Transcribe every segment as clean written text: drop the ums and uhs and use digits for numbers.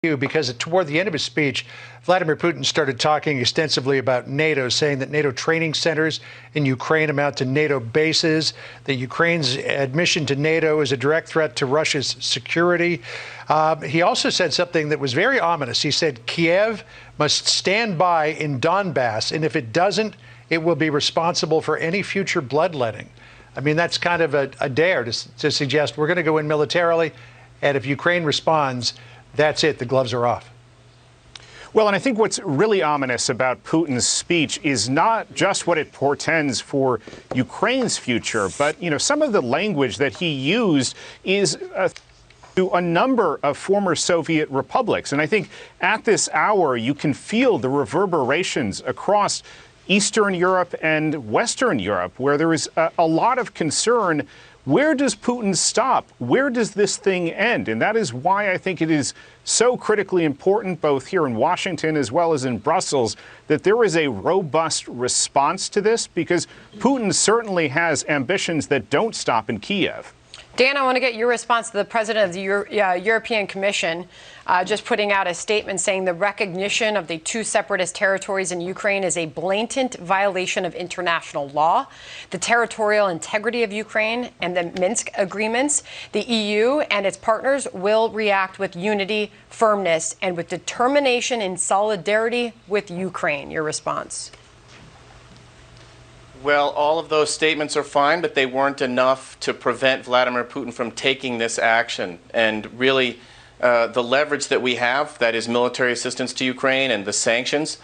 Because toward the end of his speech, Vladimir Putin started talking extensively about NATO, saying that NATO training centers in Ukraine amount to NATO bases, that Ukraine's admission to NATO is a direct threat to Russia's security. He also said something that was very ominous. He said Kiev must stand by in Donbass, and if it doesn't, it will be responsible for any future bloodletting. I mean, that's kind of a dare to suggest we're going to go in militarily, and if Ukraine responds, that's it. The gloves are off. Well, and I think what's really ominous about Putin's speech is not just what it portends for Ukraine's future, but, some of the language that he used is to a number of former Soviet republics. And I think at this hour, you can feel the reverberations across Eastern Europe and Western Europe, where there is a lot of concern. Where does Putin stop? Where does this thing end? And that is why I think it is so critically important, both here in Washington as well as in Brussels, that there is a robust response to this, because Putin certainly has ambitions that don't stop in Kiev. Dan, I want to get your response to the president of the European Commission just putting out a statement saying the recognition of the two separatist territories in Ukraine is a blatant violation of international law, the territorial integrity of Ukraine, and the Minsk agreements. The EU and its partners will react with unity, firmness, and with determination in solidarity with Ukraine. Your response? Well, all of those statements are fine, but they weren't enough to prevent Vladimir Putin from taking this action. And really, the leverage that we have, that is military assistance to Ukraine and the sanctions,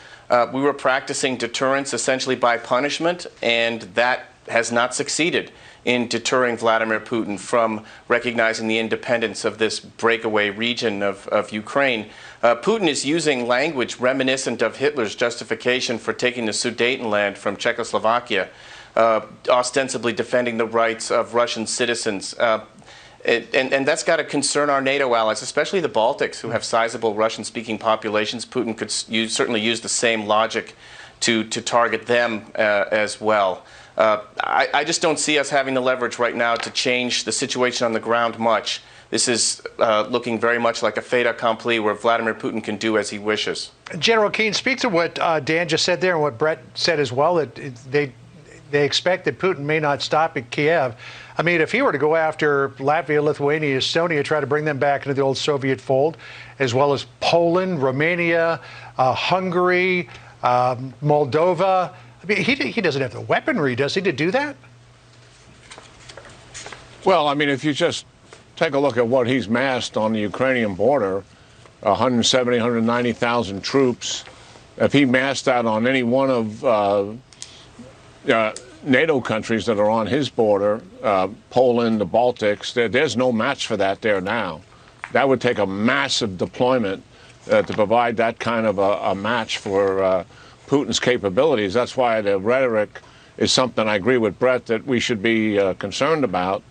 we were practicing deterrence essentially by punishment, and that has not succeeded in deterring Vladimir Putin from recognizing the independence of this breakaway region of Ukraine. Putin is using language reminiscent of Hitler's justification for taking the Sudetenland from Czechoslovakia, ostensibly defending the rights of Russian citizens. And that's got to concern our NATO allies, especially the Baltics, who have sizable Russian-speaking populations. Putin could certainly use the same logic to target them as well. I just don't see us having the leverage right now to change the situation on the ground much. This is looking very much like a fait accompli where Vladimir Putin can do as he wishes. General Keane, speak to what Dan just said there and what Brett said as well, that they expect that Putin may not stop at Kiev. I mean, if he were to go after Latvia, Lithuania, Estonia, try to bring them back into the old Soviet fold, as well as Poland, Romania, Hungary, Moldova, I mean, he doesn't have the weaponry, does he, to do that? Well, I mean, if you just take a look at what he's massed on the Ukrainian border, 170, 190,000 troops. If he massed that on any one of NATO countries that are on his border, Poland, the Baltics, there's no match for that there now. That would take a massive deployment to provide that kind of a match for Putin's capabilities. That's why the rhetoric is something I agree with Brett that we should be concerned about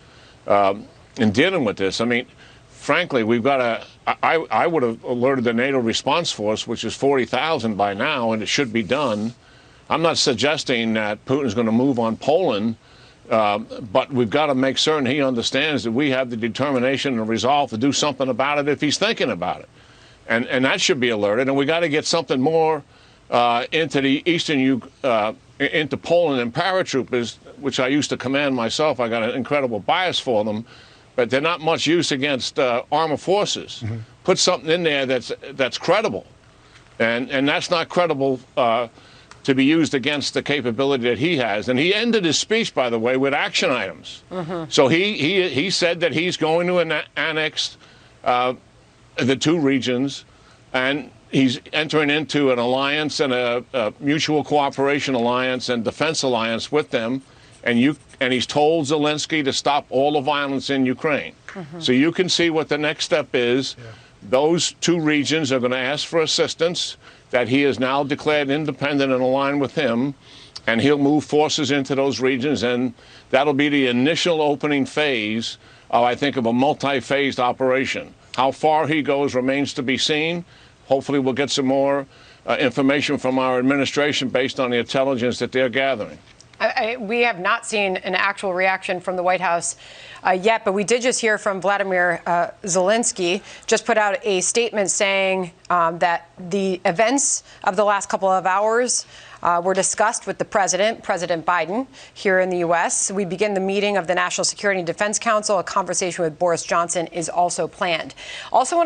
in dealing with this. I mean, frankly, we've got to, I would have alerted the NATO response force, which is 40,000 by now, and it should be done. I'm not suggesting that Putin's going to move on Poland, but we've got to make certain he understands that we have the determination and resolve to do something about it if he's thinking about it. And that should be alerted. And we got to get something more into the into Poland and paratroopers, which I used to command myself. I got an incredible bias for them, but they're not much use against armed forces. Mm-hmm. Put something in there that's credible, and that's not credible to be used against the capability that he has. And he ended his speech, by the way, with action items. Mm-hmm. So he said that he's going to annex the two regions, and he's entering into an alliance and a mutual cooperation alliance and defense alliance with them. And he's told Zelensky to stop all the violence in Ukraine. Mm-hmm. So you can see what the next step is. Yeah. Those two regions are going to ask for assistance, that he is now declared independent and aligned with him, and he'll move forces into those regions, and that'll be the initial opening phase of, I think, of a multi-phased operation. How far he goes remains to be seen. Hopefully we'll get some more information from our administration based on the intelligence that they're gathering. We have not seen an actual reaction from the White House yet, but we did just hear from Vladimir Zelensky, just put out a statement saying that the events of the last couple of hours were discussed with the President Biden, here in the U.S. We begin the meeting of the National Security and Defense Council. A conversation with Boris Johnson is also planned. Also,